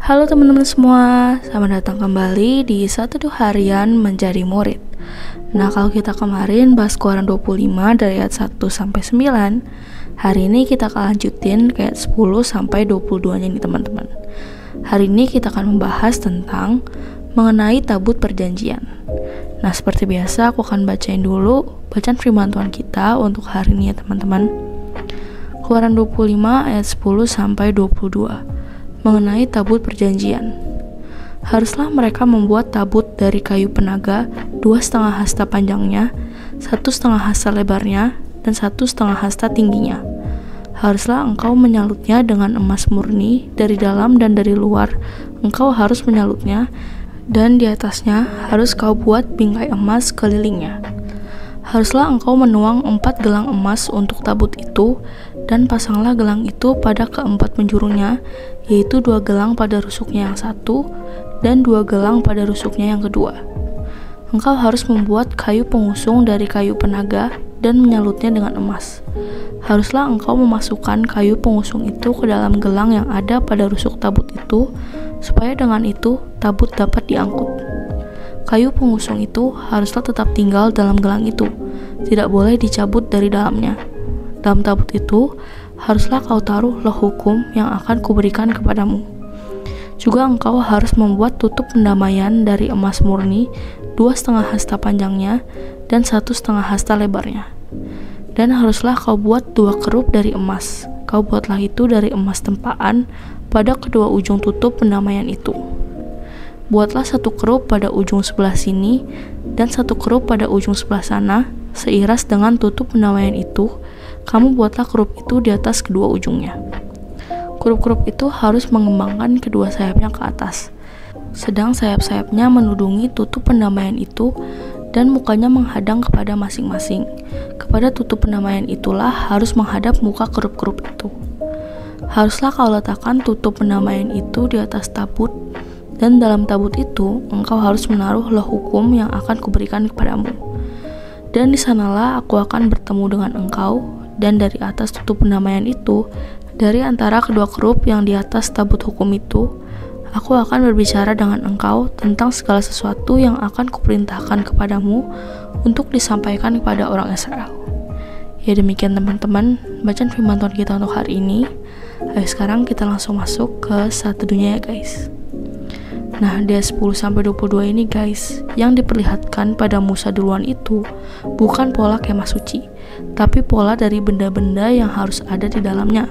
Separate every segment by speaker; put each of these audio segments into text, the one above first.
Speaker 1: Halo teman-teman semua, selamat datang kembali di 1 harian menjadi murid. Nah, kalau kita kemarin bahas Quran 25 dari ayat 1 sampai 9, hari ini kita akan lanjutin ke ayat 10 sampai 22-nya nih teman-teman. Hari ini kita akan membahas tentang mengenai tabut perjanjian. Nah, seperti biasa aku akan bacain dulu bacaan firman Tuhan kita untuk hari ini ya teman-teman. Quran 25 ayat 10 sampai 22. Mengenai tabut perjanjian. Haruslah mereka membuat tabut dari kayu penaga 2,5 hasta panjangnya, 1,5 hasta lebarnya, dan 1,5 hasta tingginya. Haruslah engkau menyalutnya dengan emas murni dari dalam dan dari luar. Engkau harus menyalutnya, dan di atasnya harus kau buat bingkai emas kelilingnya. Haruslah engkau menuang 4 gelang emas untuk tabut itu, dan pasanglah gelang itu pada keempat penjurunya, yaitu 2 gelang pada rusuknya yang satu, dan 2 gelang pada rusuknya yang kedua. Engkau harus membuat kayu pengusung dari kayu penaga, dan menyalutnya dengan emas. Haruslah engkau memasukkan kayu pengusung itu ke dalam gelang yang ada pada rusuk tabut itu, supaya dengan itu tabut dapat diangkut. Kayu pengusung itu haruslah tetap tinggal dalam gelang itu, tidak boleh dicabut dari dalamnya. Dalam tabut itu, haruslah kau taruh loh hukum yang akan kuberikan kepadamu. Juga engkau harus membuat tutup pendamaian dari emas murni, 2,5 hasta panjangnya, dan 1,5 hasta lebarnya. Dan haruslah kau buat 2 kerup dari emas. Kau buatlah itu dari emas tempaan pada kedua ujung tutup pendamaian itu. Buatlah 1 kerup pada ujung sebelah sini, dan 1 kerup pada ujung sebelah sana, seiras dengan tutup pendamaian itu. Kamu buatlah kerup itu di atas kedua ujungnya. Kerup-kerup itu harus mengembangkan kedua sayapnya ke atas, sedang sayap-sayapnya menudungi tutup pendamaian itu, dan mukanya menghadang kepada masing-masing. Kepada tutup pendamaian itulah harus menghadap muka kerup-kerup itu. Haruslah kau letakkan tutup pendamaian itu di atas tabut, dan dalam tabut itu engkau harus menaruh loh hukum yang akan kuberikan kepadamu. Dan di sanalah aku akan bertemu dengan engkau, dan dari atas tutup pendamaian itu, dari antara kedua kerup yang di atas tabut hukum itu, aku akan berbicara dengan engkau tentang segala sesuatu yang akan kuperintahkan kepadamu untuk disampaikan kepada orang Israel. Ya demikian teman-teman, bacaan firman Tuhan kita untuk hari ini. Ayo sekarang kita langsung masuk ke satu dunia ya guys. Nah, di 10-22 ini guys, yang diperlihatkan pada Musa duluan itu bukan pola kemah suci, tapi pola dari benda-benda yang harus ada di dalamnya,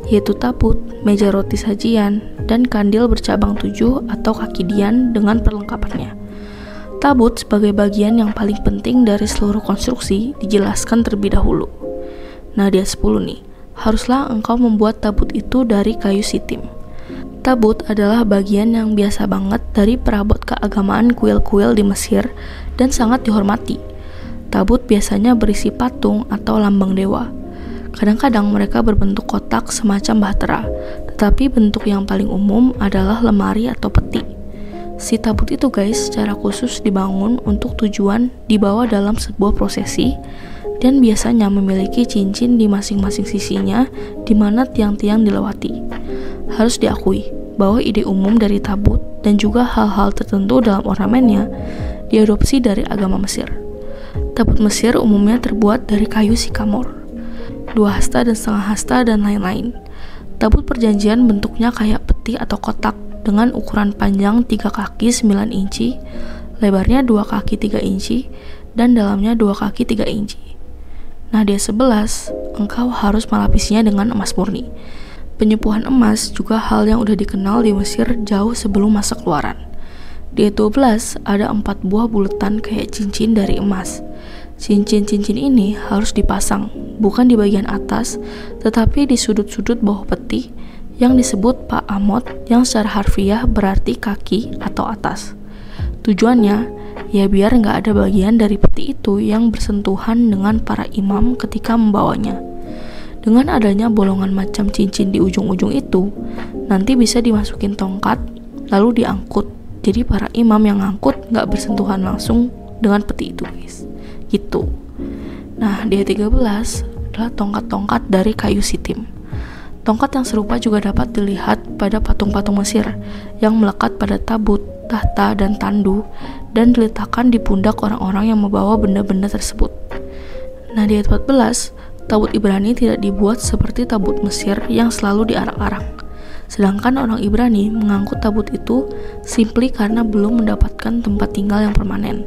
Speaker 1: yaitu tabut, meja roti sajian, dan kandil bercabang 7 atau kaki dian dengan perlengkapannya. Tabut sebagai bagian yang paling penting dari seluruh konstruksi dijelaskan terlebih dahulu. Nah, di 10 nih, haruslah engkau membuat tabut itu dari kayu sitim. Tabut adalah bagian yang biasa banget dari perabot keagamaan kuil-kuil di Mesir dan sangat dihormati. Tabut biasanya berisi patung atau lambang dewa. Kadang-kadang mereka berbentuk kotak semacam bahtera, tetapi bentuk yang paling umum adalah lemari atau peti. Si tabut itu guys secara khusus dibangun untuk tujuan dibawa dalam sebuah prosesi, dan biasanya memiliki cincin di masing-masing sisinya di mana tiang-tiang dilewati. Harus diakui bahwa ide umum dari tabut dan juga hal-hal tertentu dalam ornamennya diadopsi dari agama Mesir. Tabut Mesir umumnya terbuat dari kayu sikamor, 2 hasta dan setengah hasta, dan lain-lain. Tabut perjanjian bentuknya kayak peti atau kotak dengan ukuran panjang 3 kaki 9 inci, lebarnya 2 kaki 3 inci, dan dalamnya 2 kaki 3 inci. Nah, di 11, engkau harus melapisnya dengan emas murni. Penyempuhan emas juga hal yang udah dikenal di Mesir jauh sebelum masa keluaran. Di 12 ada 4 buah buletan kayak cincin dari emas. Cincin-cincin ini harus dipasang, bukan di bagian atas, tetapi di sudut-sudut bawah peti yang disebut Pa'amot, yang secara harfiah berarti kaki atau atas. Tujuannya, ya biar nggak ada bagian dari peti itu yang bersentuhan dengan para imam ketika membawanya. Dengan adanya bolongan macam cincin di ujung-ujung itu, nanti bisa dimasukin tongkat, lalu diangkut. Jadi para imam yang ngangkut nggak bersentuhan langsung dengan peti itu guys. Gitu. Nah, di 13 adalah tongkat-tongkat dari kayu sitim. Tongkat yang serupa juga dapat dilihat pada patung-patung Mesir yang melekat pada tabut, tahta, dan tandu dan diletakkan di pundak orang-orang yang membawa benda-benda tersebut. Nah, di ayat 14, tabut Ibrani tidak dibuat seperti tabut Mesir yang selalu diarak-arak. Sedangkan orang Ibrani mengangkut tabut itu simply karena belum mendapatkan tempat tinggal yang permanen.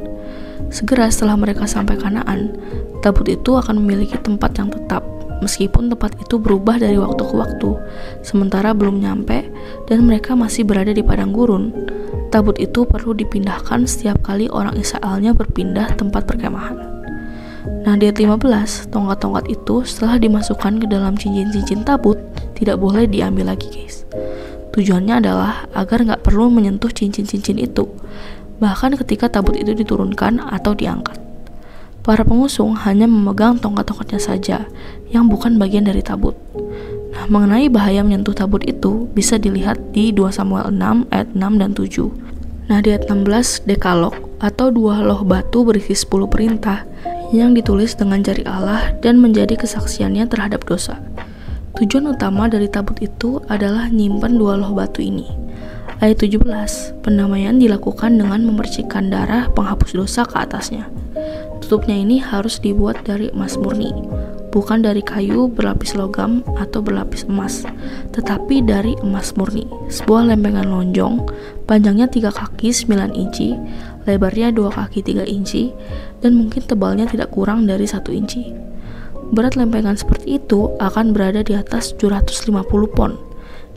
Speaker 1: Segera setelah mereka sampai Kanaan, tabut itu akan memiliki tempat yang tetap, meskipun tempat itu berubah dari waktu ke waktu, sementara belum nyampe dan mereka masih berada di padang gurun. Tabut itu perlu dipindahkan setiap kali orang Israelnya berpindah tempat perkemahan. Nah, di ayat 15, tongkat-tongkat itu setelah dimasukkan ke dalam cincin-cincin tabut, tidak boleh diambil lagi, guys. Tujuannya adalah agar nggak perlu menyentuh cincin-cincin itu, bahkan ketika tabut itu diturunkan atau diangkat. Para pengusung hanya memegang tongkat-tongkatnya saja, yang bukan bagian dari tabut. Nah, mengenai bahaya menyentuh tabut itu, bisa dilihat di 2 Samuel 6 ayat 6 dan 7. Nah, di ayat 16, Dekalog, atau 2 loh batu berisi 10 perintah, yang ditulis dengan jari Allah dan menjadi kesaksiannya terhadap dosa. Tujuan utama dari tabut itu adalah nyimpan 2 loh batu ini. Ayat 17, pendamaian dilakukan dengan memercikkan darah penghapus dosa ke atasnya. Tutupnya ini harus dibuat dari emas murni, bukan dari kayu berlapis logam atau berlapis emas, tetapi dari emas murni. Sebuah lempengan lonjong, panjangnya 3 kaki 9 inci, lebarnya 2 kaki 3 inci, dan mungkin tebalnya tidak kurang dari 1 inci. Berat lempengan seperti itu akan berada di atas 750 pon,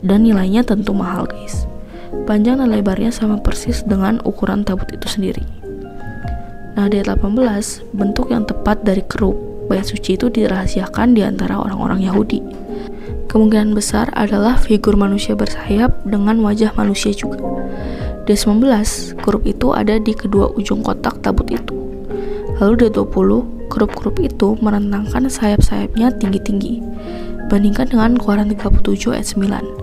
Speaker 1: dan nilainya tentu mahal, guys. Panjang dan lebarnya sama persis dengan ukuran tabut itu sendiri. Nah, di ayat 18, bentuk yang tepat dari kerup bait suci itu dirahasiakan di antara orang-orang Yahudi. Kemungkinan besar adalah figur manusia bersayap dengan wajah manusia juga. Di 19, kerup itu ada di kedua ujung kotak tabut itu. Lalu di 20, kerup-kerup itu merentangkan sayap-sayapnya tinggi-tinggi. Bandingkan dengan Keluaran 37 ayat 9.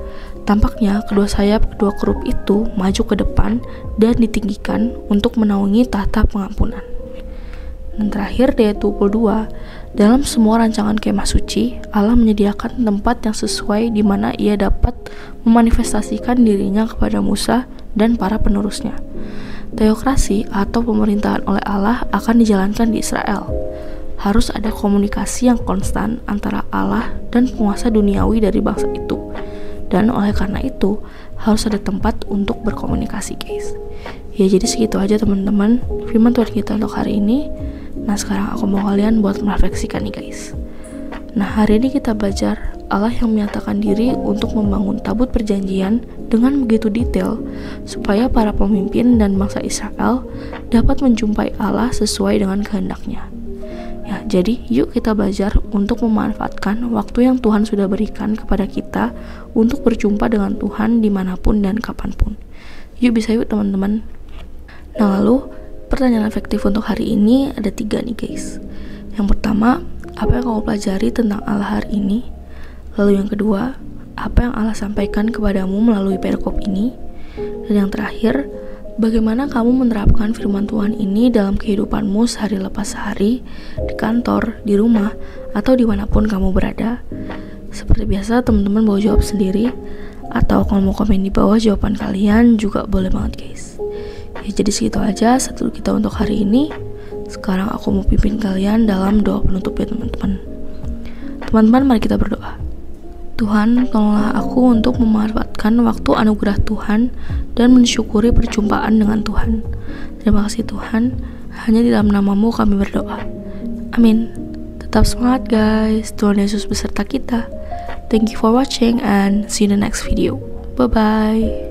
Speaker 1: Tampaknya kedua sayap kedua kerup itu maju ke depan dan ditinggikan untuk menaungi tahta pengampunan. Dan terakhir di ayat 22, dalam semua rancangan kemah suci, Allah menyediakan tempat yang sesuai di mana ia dapat memanifestasikan dirinya kepada Musa dan para penerusnya. Teokrasi atau pemerintahan oleh Allah akan dijalankan di Israel. Harus ada komunikasi yang konstan antara Allah dan penguasa duniawi dari bangsa itu. Dan oleh karena itu, harus ada tempat untuk berkomunikasi, guys. Ya, jadi segitu aja teman-teman firman Tuhan kita untuk hari ini. Nah, sekarang aku mau kalian buat merefleksikan nih, guys. Nah, hari ini kita belajar Allah yang menyatakan diri untuk membangun tabut perjanjian dengan begitu detail supaya para pemimpin dan bangsa Israel dapat menjumpai Allah sesuai dengan kehendaknya. Ya, jadi yuk kita belajar untuk memanfaatkan waktu yang Tuhan sudah berikan kepada kita untuk berjumpa dengan Tuhan dimanapun dan kapanpun. Yuk teman-teman. Nah, lalu pertanyaan efektif untuk hari ini ada 3 nih, guys. Yang pertama, apa yang kamu pelajari tentang Allah hari ini? Lalu yang kedua, apa yang Allah sampaikan kepadamu melalui perikop ini? Dan yang terakhir, bagaimana kamu menerapkan firman Tuhan ini dalam kehidupanmu sehari lepas sehari, di kantor, di rumah, atau dimanapun kamu berada? Seperti biasa, teman-teman mau jawab sendiri, atau kalau mau komen di bawah jawaban kalian juga boleh banget, guys. Ya, jadi segitu aja satu kita untuk hari ini. Sekarang aku mau pimpin kalian dalam doa penutup ya teman-teman. Teman-teman, mari kita berdoa. Tuhan, tolonglah aku untuk memanfaatkan waktu anugerah Tuhan dan mensyukuri perjumpaan dengan Tuhan. Terima kasih Tuhan, hanya di dalam namamu kami berdoa. Amin. Tetap semangat guys, Tuhan Yesus beserta kita. Thank you for watching and see you in the next video. Bye-bye.